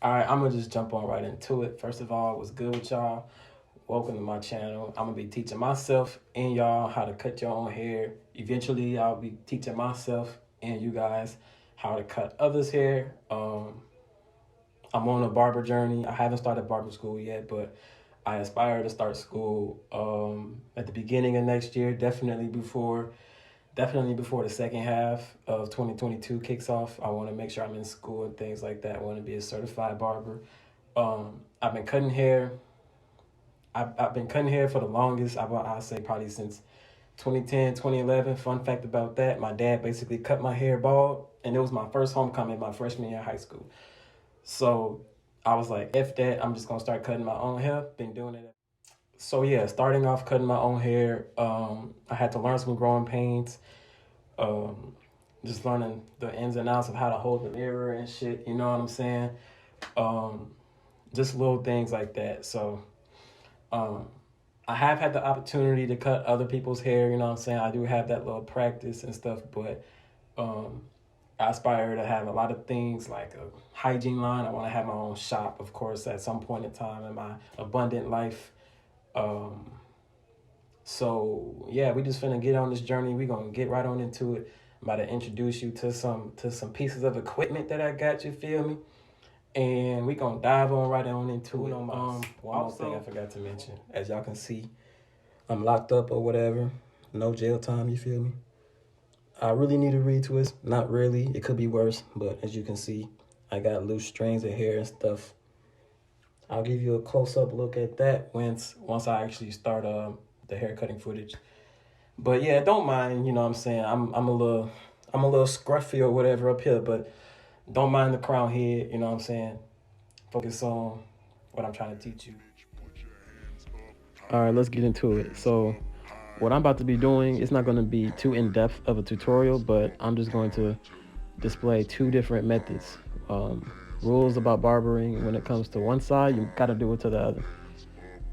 All right, I'm gonna just jump on right into it. First of all, what's good with y'all? Welcome to my channel. I'm gonna be teaching myself and y'all how to cut your own hair. Eventually, I'll be teaching myself and you guys how to cut others' hair. I'm on a barber journey. I haven't started barber school yet, but I aspire to start school at the beginning of next year. Definitely before the second half of 2022 kicks off. I want to make sure I'm in school and things like that. I want to be a certified barber. I've been cutting hair. I've been cutting hair for the longest. I say probably since 2010, 2011. Fun fact about that: my dad basically cut my hair bald, and it was my first homecoming, my freshman year of high school. So I was like, "F that! I'm just gonna start cutting my own hair." Been doing it. So yeah, starting off cutting my own hair. I had to learn some growing pains. Um, just learning the ins and outs of how to hold the mirror and shit. You know what I'm saying? Um, just little things like that. So um, I have had the opportunity to cut other people's hair. You know what I'm saying? I do have that little practice and stuff, but um, I aspire to have a lot of things like a hygiene line. I want to have my own shop, of course, at some point in time in my abundant life. Um, so yeah, we just finna get on this journey. We gonna get right on into it. I'm about to introduce you to some pieces of equipment that I got. You feel me? And we gonna dive on right on into it. One more thing I forgot to mention. As y'all can see, I'm locked up or whatever. No jail time. You feel me? I really need a retwist. Not really. It could be worse, but as you can see, I got loose strings of hair and stuff. I'll give you a close up look at that once I actually start the hair cutting footage. But yeah, don't mind, you know what I'm saying? I'm a little scruffy or whatever up here, but don't mind the crown head, you know what I'm saying? Focus on what I'm trying to teach you. All right, let's get into it. So, what I'm about to be doing is not going to be too in depth of a tutorial, but I'm just going to display two different methods. Rules about barbering: when it comes to one side, you got to do it to the other.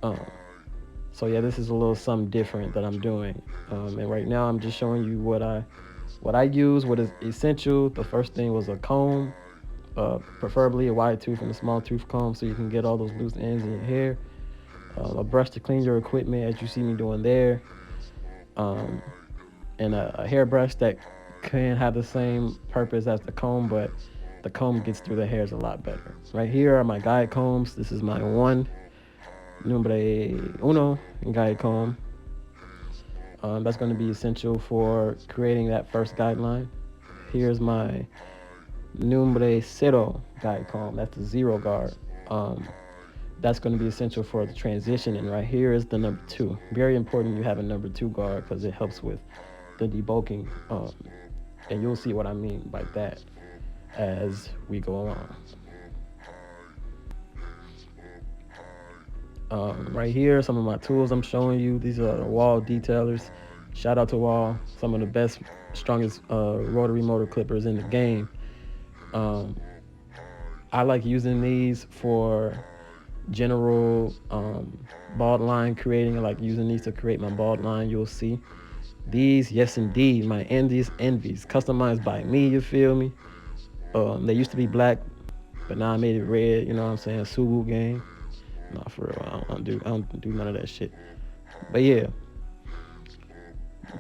Um, so yeah, this is a little something different that I'm doing, and right now I'm just showing you what I use, what is essential. The first thing was a comb, preferably a wide tooth and a small tooth comb, so you can get all those loose ends in your hair. A brush to clean your equipment, as you see me doing there, um, and a hairbrush that can have the same purpose as the comb, but the comb gets through the hairs a lot better. Right here are my guide combs. This is my one numbre uno guide comb. That's going to be essential for creating that first guideline. Here's my numbre cero guide comb. That's the zero guard. That's going to be essential for the transition. And right here is the number two. Very important you have a number two guard because it helps with the debulking. And you'll see what I mean by that as we go along. Right here, some of my tools I'm showing you. These are the Wall detailers. Shout out to Wall, some of the best, strongest rotary motor clippers in the game. Um, I like using these for general bald line creating. I like using these to create my bald line. You'll see these, yes indeed, my envies, customized by me. You feel me? They used to be black, but now I made it red. You know what I'm saying? Subu game. Nah, for real, I don't do none of that shit. But yeah,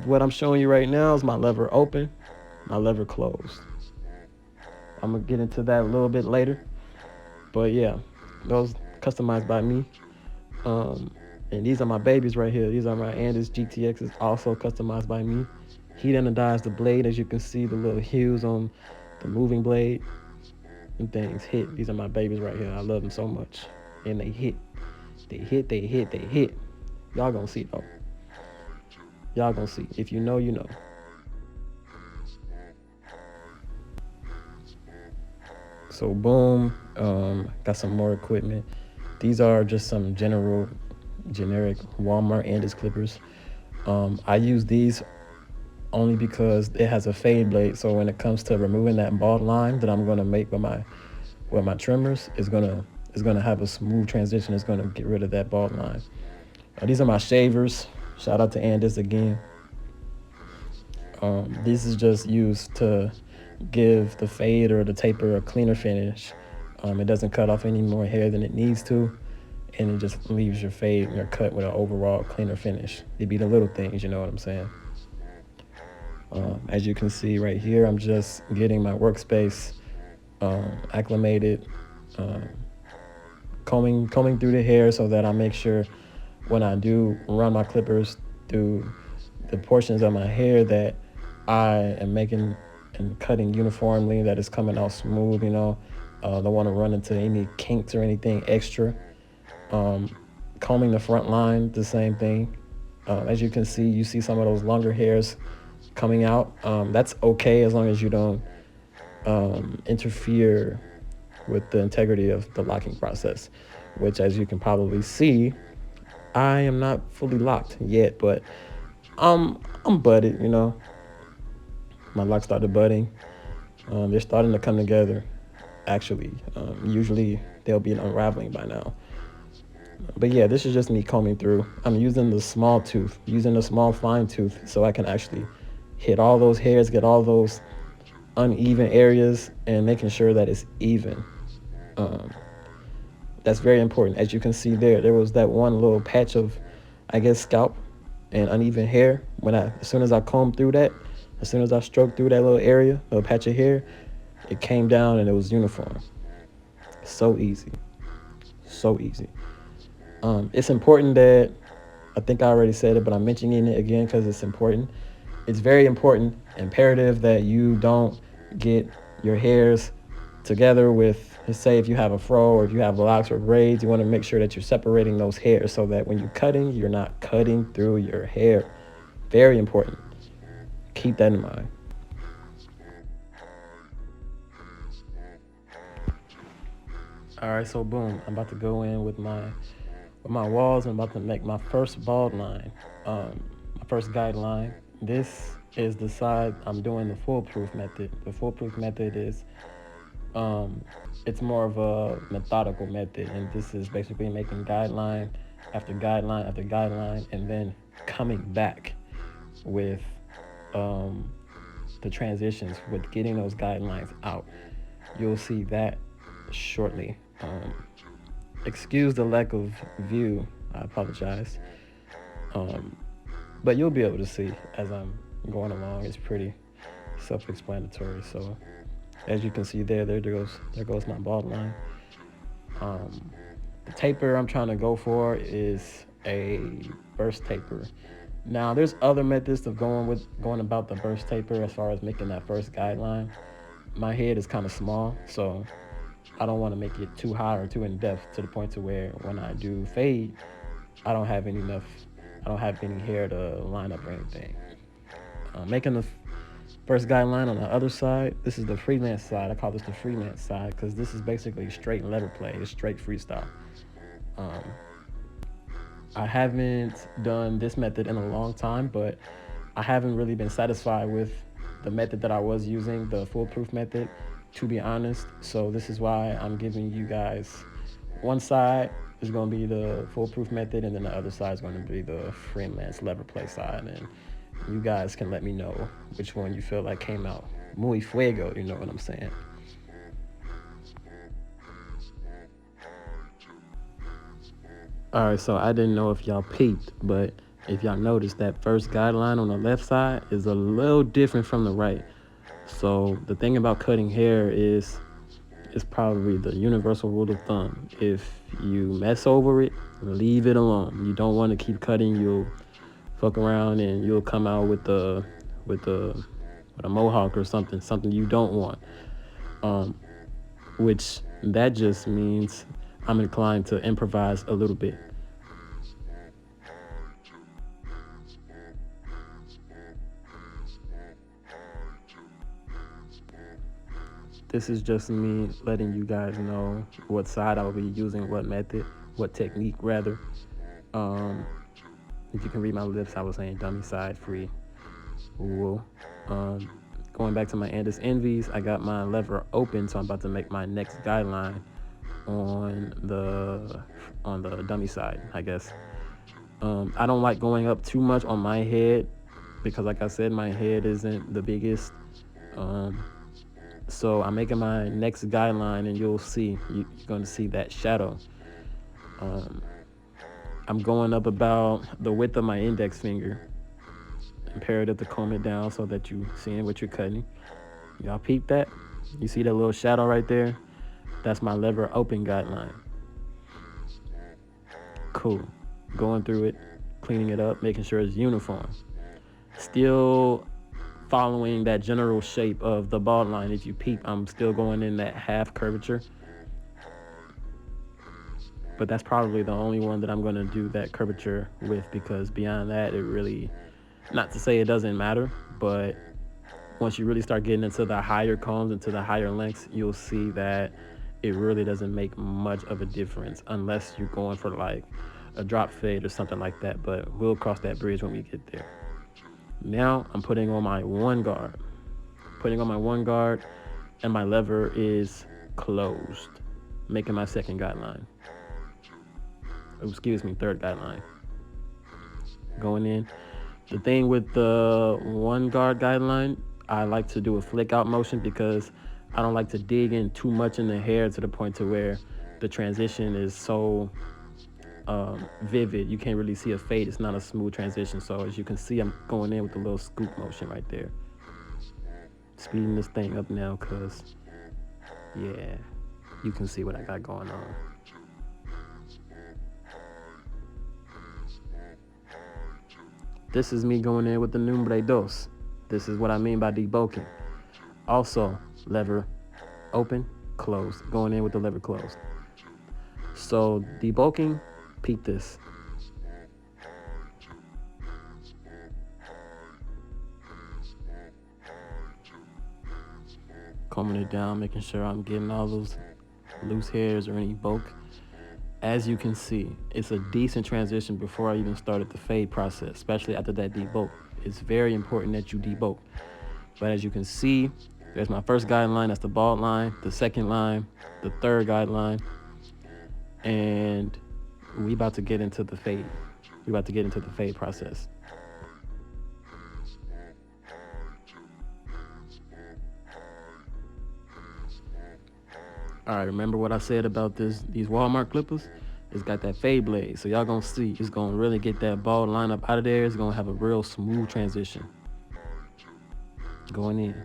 what I'm showing you right now is my lever open, my lever closed. I'm gonna get into that a little bit later. But yeah, those customized by me. Um, and these are my babies right here. These are my Andis GTXs, also customized by me. Heat anodized the blade, as you can see, the little hues on the moving blade. And things hit. These are my babies right here. I love them so much. And they hit. They hit, they hit, they hit. Y'all gonna see though. Y'all gonna see. If you know, you know. So boom, got some more equipment. These are just some generic Walmart Andis clippers. I use these only because it has a fade blade. So when it comes to removing that bald line that I'm gonna make with my trimmers, is gonna have a smooth transition. It's gonna get rid of that bald line. These are my shavers. Shout out to Andis again. This is just used to give the fade or the taper a cleaner finish. It doesn't cut off any more hair than it needs to, and it just leaves your fade and your cut with an overall cleaner finish. It'd be the little things, you know what I'm saying? As you can see right here, I'm just getting my workspace acclimated, um, combing through the hair so that I make sure when I do run my clippers through the portions of my hair that I am making and cutting uniformly, that it's coming out smooth, you know. Don't want to run into any kinks or anything extra. Um, Combing the front line, the same thing. As you can see, you see some of those longer hairs coming out. That's okay as long as you don't interfere with the integrity of the locking process, which, as you can probably see, I am not fully locked yet, but I'm budded, you know. My locks started budding. They're starting to come together, actually. Usually they'll be unraveling by now. But yeah, this is just me combing through. I'm using the small tooth, using the small fine tooth, so I can actually hit all those hairs, get all those uneven areas, and making sure that it's even. Um, that's very important. As you can see there was that one little patch of, I guess, scalp and uneven hair. As soon as I combed through that, as soon as I stroked through that little area, little patch of hair, it came down and it was uniform. So easy, so easy. It's important that, I think I already said it, but I'm mentioning it again because it's important. It's very important, imperative that you don't get your hairs together with, say, if you have a fro or if you have locks or braids, you want to make sure that you're separating those hairs so that when you're cutting, you're not cutting through your hair. Very important. Keep that in mind. All right, so boom, I'm about to go in with my walls. I'm about to make my first bald line, my first guideline. This is the side I'm doing the foolproof method. The foolproof method is, it's more of a methodical method, and this is basically making guideline after guideline after guideline, and then coming back with the transitions with getting those guidelines out. You'll see that shortly. Excuse the lack of view. I apologize. But you'll be able to see as I'm going along. It's pretty self-explanatory. So as you can see there goes my bald line. The taper I'm trying to go for is a burst taper. Now there's other methods of going about the burst taper as far as making that first guideline. My head is kind of small, so I don't want to make it too high or too in depth to the point to where when I do fade, I don't have any hair to line up or anything. Making the first guideline on the other side, this is the freelance side. I call this the freelance side because this is basically straight letter play. It's straight freestyle. I haven't done this method in a long time, but I haven't really been satisfied with the method that I was using, the foolproof method, to be honest. So this is why I'm giving you guys, one side is going to be the foolproof method, and then the other side is going to be the freelance lever play side. And you guys can let me know which one you feel like came out muy fuego, you know what I'm saying? All right, so I didn't know if y'all peeped, but if y'all noticed, that first guideline on the left side is a little different from the right. So the thing about cutting hair is, it's probably the universal rule of thumb. If you mess over it, leave it alone. You don't want to keep cutting. You'll fuck around and you'll come out with a mohawk or something you don't want. Which that just means I'm inclined to improvise a little bit. This is just me letting you guys know what side I'll be using, what method, what technique rather. If you can read my lips, I was saying dummy side free. Whoa. Going back to my Andis Envies, I got my lever open, so I'm about to make my next guideline on the dummy side, I guess. I don't like going up too much on my head because, like I said, my head isn't the biggest. So I'm making my next guideline, and you'll see, you're going to see that shadow. Um, I'm going up about the width of my index finger, imperative to comb it down so that you seeing what you're cutting. Y'all peep that? You see that little shadow right there? That's my lever open guideline. Cool. Going through it, cleaning it up, making sure it's uniform. Still following that general shape of the ball line. If you peep, I'm still going in that half curvature. But that's probably the only one that I'm going to do that curvature with, because beyond that, it really, not to say it doesn't matter, but once you really start getting into the higher combs, into the higher lengths, you'll see that it really doesn't make much of a difference unless you're going for like a drop fade or something like that. But we'll cross that bridge when we get there. Now I'm putting on my one guard. Putting on my one guard, and my lever is closed, making my second guideline. Excuse me, third guideline. Going in. The thing with the one guard guideline, I like to do a flick out motion because I don't like to dig in too much in the hair to the point to where the transition is so vivid. You can't really see a fade. It's not a smooth transition. So as you can see, I'm going in with a little scoop motion right there. Speeding this thing up now because, yeah, you can see what I got going on. This is me going in with the numbre dos. This is what I mean by debulking. Also, lever open, closed. Going in with the lever closed. So debulking, peep this. Combing it down, making sure I'm getting all those loose hairs or any bulk. As you can see, it's a decent transition before I even started the fade process, especially after that debulk. It's very important that you debulk. But as you can see, there's my first guideline, that's the bald line, the second line, the third guideline, and we about to get into the fade. We about to get into the fade process. All right, remember what I said about these Walmart clippers? It's got that fade blade, so y'all gonna see it's gonna really get that ball line up out of there. It's gonna have a real smooth transition going in.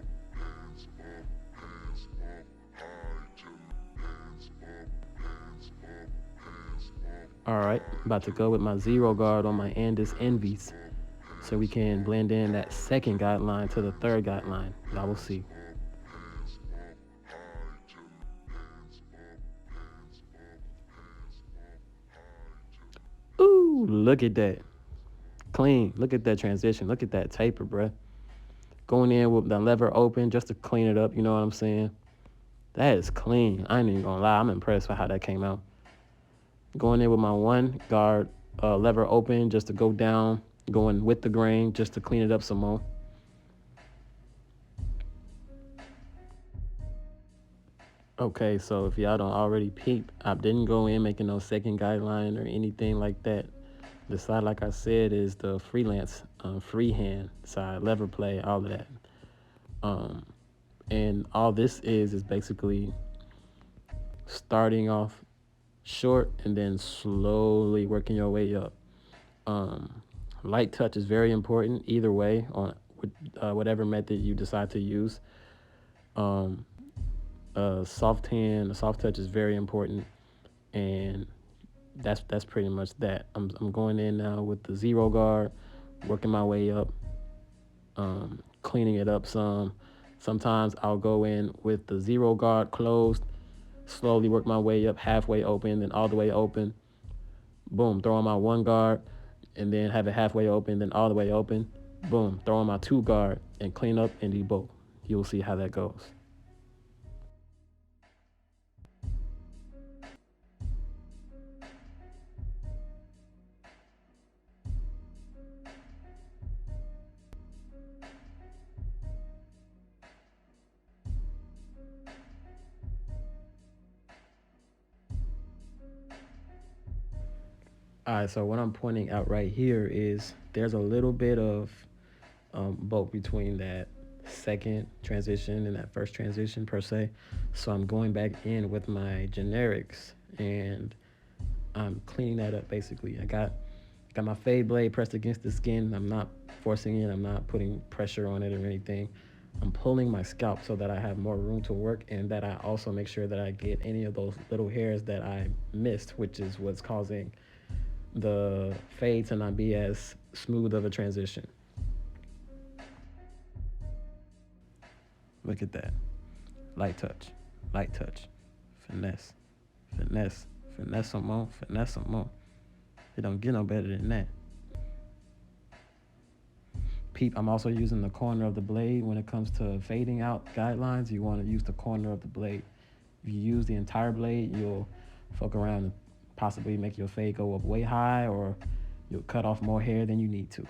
All right, about to go with my zero guard on my Andis Envies, so we can blend in that second guideline to the third guideline. Y'all will see. Ooh, look at that. Clean. Look at that transition. Look at that taper, bruh. Going in with the lever open just to clean it up, you know what I'm saying? That is clean. I ain't even gonna lie. I'm impressed with how that came out. Going in with my one guard, lever open just to go down. Going with the grain just to clean it up some more. Okay, so if y'all don't already peep, I didn't go in making no second guideline or anything like that. The side, like I said, is the freelance, freehand side, lever play, all of that. And all this is basically starting off short and then slowly working your way up. Light touch is very important either way on whatever method you decide to use. Soft hand, a soft touch is very important, and that's pretty much that. I'm going in now with the zero guard, working my way up, cleaning it up some. Sometimes I'll go in with the zero guard closed, slowly work my way up, halfway open, then all the way open. Boom, throw on my one guard, and then have it halfway open, then all the way open. Boom, throw on my two guard, and clean up and debulk. You'll see how that goes. All right, so what I'm pointing out right here is there's a little bit of bulk between that second transition and that first transition per se. So I'm going back in with my generics and I'm cleaning that up basically. I got my fade blade pressed against the skin. I'm not forcing it. I'm not putting pressure on it or anything. I'm pulling my scalp so that I have more room to work and that I also make sure that I get any of those little hairs that I missed, which is what's causing the fade to not be as smooth of a transition. Look at that. Light touch, light touch, finesse, finesse, finesse some more, finesse some more. It don't get no better than that. Peep, I'm also using the corner of the blade when it comes to fading out guidelines. You want to use the corner of the blade. If you use the entire blade, you'll fuck around and possibly make your fade go up way high, or you'll cut off more hair than you need to.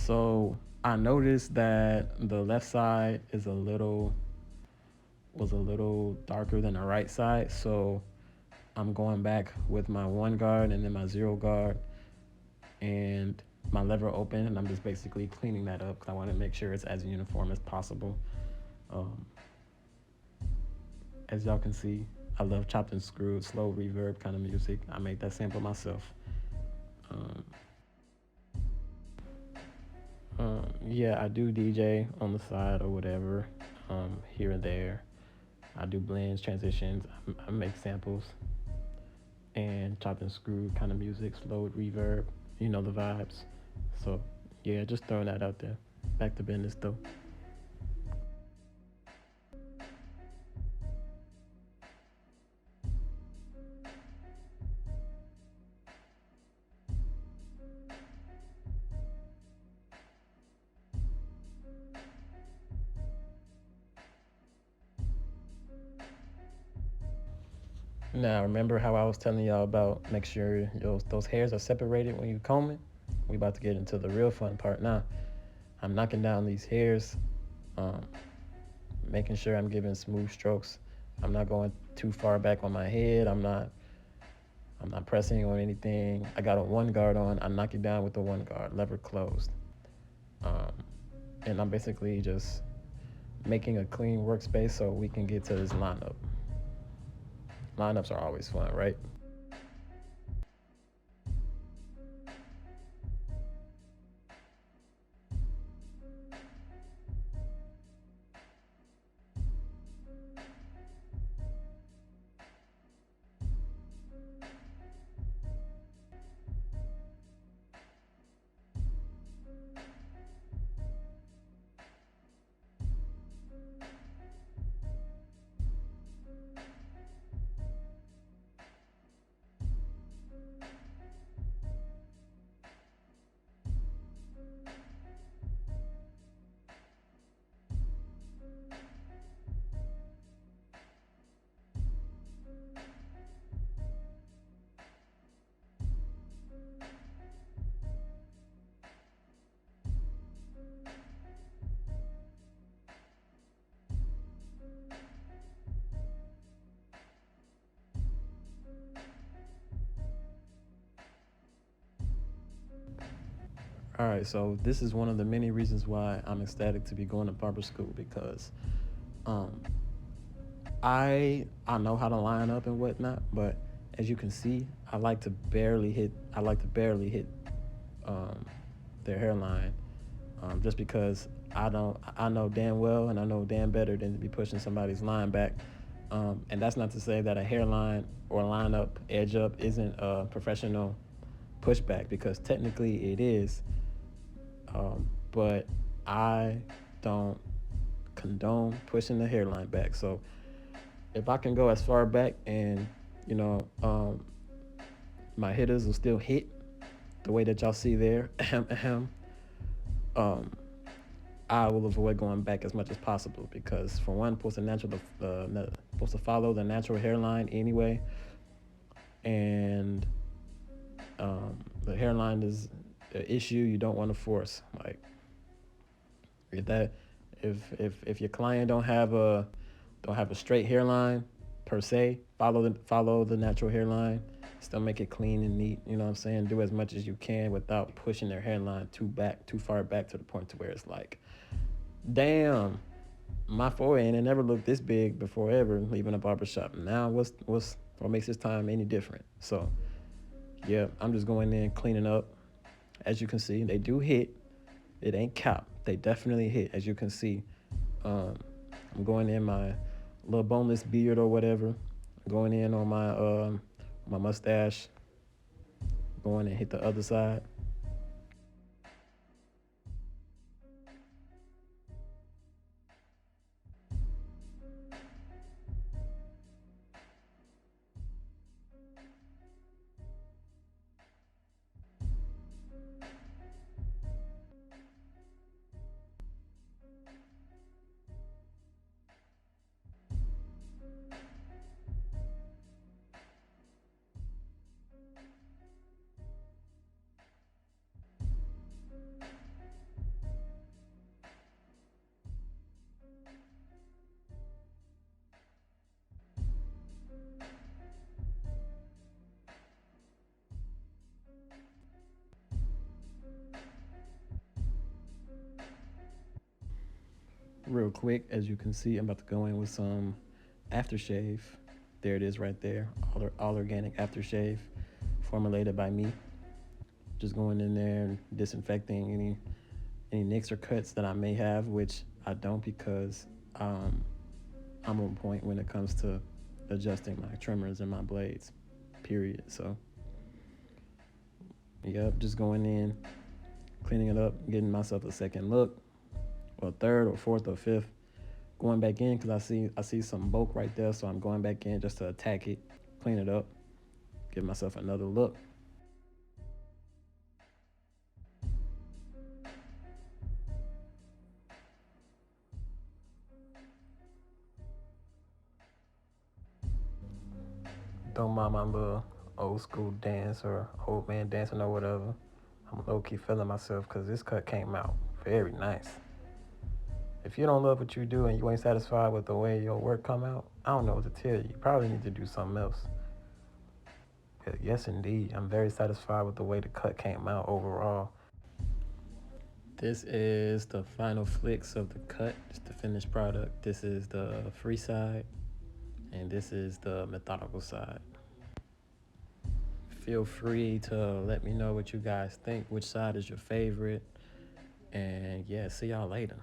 So I noticed that the left side is a little was a little darker than the right side. So I'm going back with my one guard and then my zero guard and my lever open, and I'm just basically cleaning that up because I want to make sure it's as uniform as possible. Um, as y'all can see, I love chopped and screwed, slow reverb kind of music. I made that sample myself. Um, yeah, I do DJ on the side or whatever, here and there. I do blends, transitions. I make samples and chopped and screwed kind of music, slowed reverb. You know the vibes. So yeah, just throwing that out there. Back to business though. Now remember how I was telling y'all about make sure those hairs are separated when you comb it. We about to get into the real fun part now. I'm knocking down these hairs, um, making sure I'm giving smooth strokes. I'm not going too far back on my head. I'm not pressing on anything. I got a one guard on. I knock it down with the one guard, lever closed. Um, and I'm basically just making a clean workspace so we can get to this lineup. Lineups are always fun, right? All right, so this is one of the many reasons why I'm ecstatic to be going to barber school because um, I know how to line up and whatnot, but as you can see, I like to barely hit um, their hairline, just because I know damn well and I know damn better than to be pushing somebody's line back. And that's not to say that a hairline or line up, edge up isn't a professional pushback because technically it is. But I don't condone pushing the hairline back. So if I can go as far back and you know my hitters will still hit the way that y'all see there, um, I will avoid going back as much as possible because for one, supposed to follow the natural hairline anyway, and the hairline is an issue you don't want to force. Like if that, if your client don't have a straight hairline per se, follow the natural hairline. Still make it clean and neat. You know what I'm saying? Do as much as you can without pushing their hairline too far back to the point to where it's like, damn, my forehead it never looked this big before ever leaving a barbershop. Now what makes this time any different? So yeah, I'm just going in cleaning up. As you can see, they do hit. It ain't cap. They definitely hit. As you can see, um, I'm going in my little boneless beard or whatever. Going in on my mustache. Going and hit the other side. Real quick, as you can see, I'm about to go in with some aftershave. There it is right there. All organic aftershave formulated by me. Just going in there and disinfecting any nicks or cuts that I may have, which I don't because um, I'm on point when it comes to adjusting my trimmers and my blades. Period. So, yep, just going in, cleaning it up, getting myself a second look, or third, or fourth, or fifth. Going back in because I see some bulk right there, so I'm going back in just to attack it, clean it up, give myself another look. Don't mind my little old school dance or old man dancing or whatever. I'm low key feeling myself because this cut came out very nice. If you don't love what you do and you ain't satisfied with the way your work come out, I don't know what to tell you. You probably need to do something else. But yes, indeed, I'm very satisfied with the way the cut came out overall. This is the final flicks of the cut. It's the finished product. This is the free side, and this is the methodical side. Feel free to let me know what you guys think, which side is your favorite, and yeah, see y'all later.